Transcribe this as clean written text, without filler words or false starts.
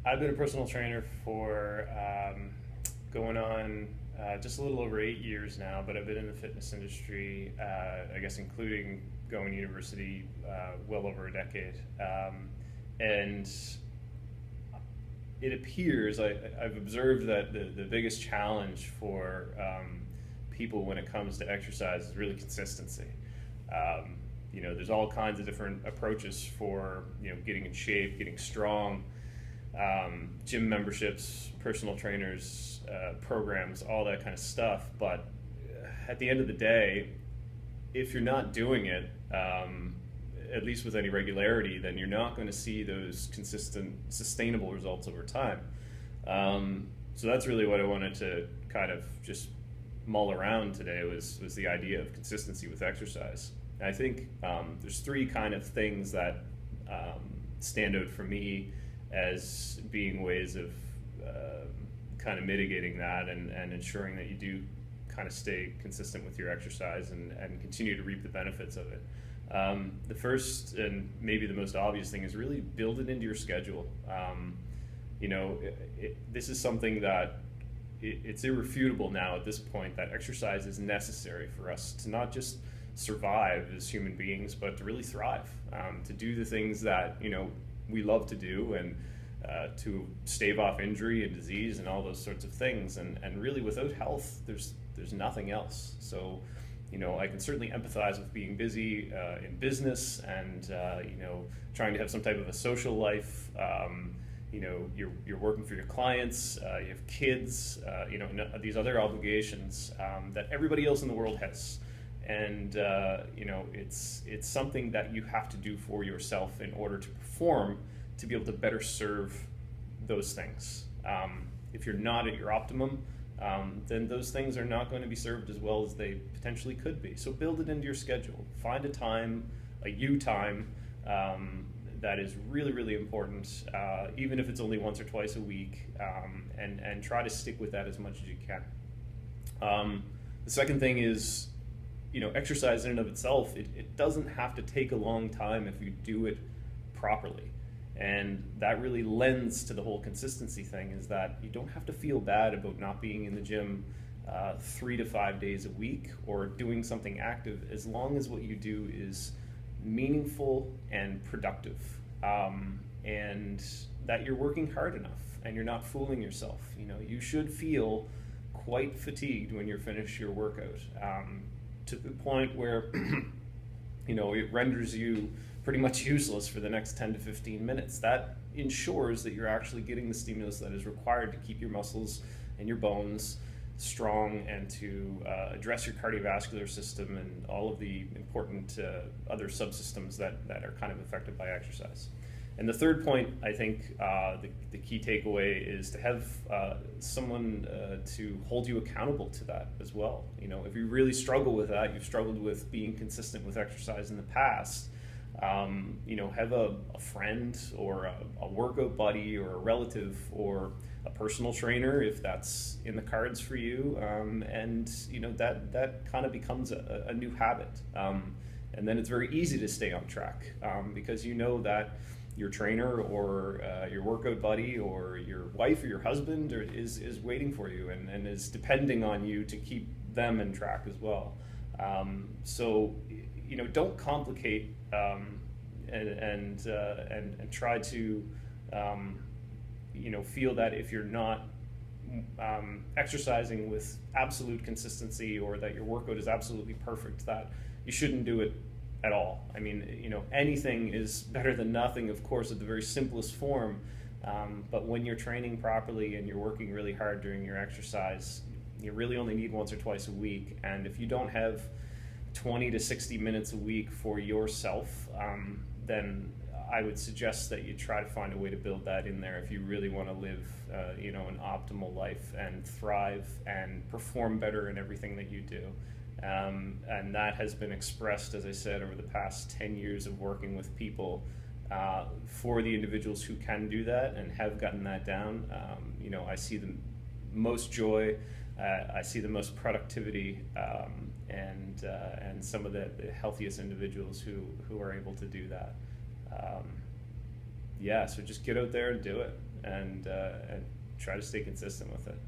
I've been a personal trainer for going on just a little over 8 years now, but I've been in the fitness industry, I guess, including going to university, well over a decade. And it appears I've observed that the biggest challenge for people when it comes to exercise is really consistency. There's all kinds of different approaches for getting in shape, getting strong, gym memberships, personal trainers, programs, all that kind of stuff. But at the end of the day, if you're not doing it, at least with any regularity, then you're not going to see those consistent, sustainable results over time. So that's really what I wanted to kind of just mull around today was the idea of consistency with exercise. And I think there's three kind of things that stand out for me as being ways of kind of mitigating that and ensuring that you do kind of stay consistent with your exercise and continue to reap the benefits of it. The first and maybe the most obvious thing is really build it into your schedule. This is something that it's irrefutable now at this point that exercise is necessary for us to not just survive as human beings, but to really thrive, to do the things that we love to do, and to stave off injury and disease and all those sorts of things. And really, without health, there's nothing else. So, I can certainly empathize with being busy in business and trying to have some type of a social life. You're working for your clients, you have kids, these other obligations that everybody else in the world has. And it's something that you have to do for yourself in order to perform, to be able to better serve those things. If you're not at your optimum, then those things are not going to be served as well as they potentially could be. So build it into your schedule. Find a time, a you time, that is really, really important, even if it's only once or twice a week, and try to stick with that as much as you can. The second thing is, exercise in and of itself, it doesn't have to take a long time if you do it properly. And that really lends to the whole consistency thing, is that you don't have to feel bad about not being in the gym 3 to 5 days a week or doing something active, as long as what you do is meaningful and productive, and that you're working hard enough and you're not fooling yourself. You should feel quite fatigued when you're finished your workout, to the point where it renders you pretty much useless for the next 10 to 15 minutes. That ensures that you're actually getting the stimulus that is required to keep your muscles and your bones strong, and to address your cardiovascular system and all of the important other subsystems that are kind of affected by exercise. And the third point, I think, the key takeaway is to have someone to hold you accountable to that as well. If you really struggle with that, you've struggled with being consistent with exercise in the past, have a friend or a workout buddy or a relative or a personal trainer, if that's in the cards for you, and that kind of becomes a new habit, and then it's very easy to stay on track, because that your trainer or your workout buddy or your wife or your husband is waiting for you and is depending on you to keep them in track as well. So don't complicate, and try to feel that if you're not exercising with absolute consistency, or that your workout is absolutely perfect, that you shouldn't do it at all. I mean, anything is better than nothing, of course, at the very simplest form. But when you're training properly and you're working really hard during your exercise, you really only need once or twice a week. And if you don't have 20 to 60 minutes a week for yourself, then I would suggest that you try to find a way to build that in there if you really want to live, an optimal life and thrive and perform better in everything that you do. And that has been expressed, as I said, over the past 10 years of working with people, for the individuals who can do that and have gotten that down. I see the most joy, I see the most productivity, and some of the healthiest individuals who are able to do that. So just get out there and do it. and try to stay consistent with it.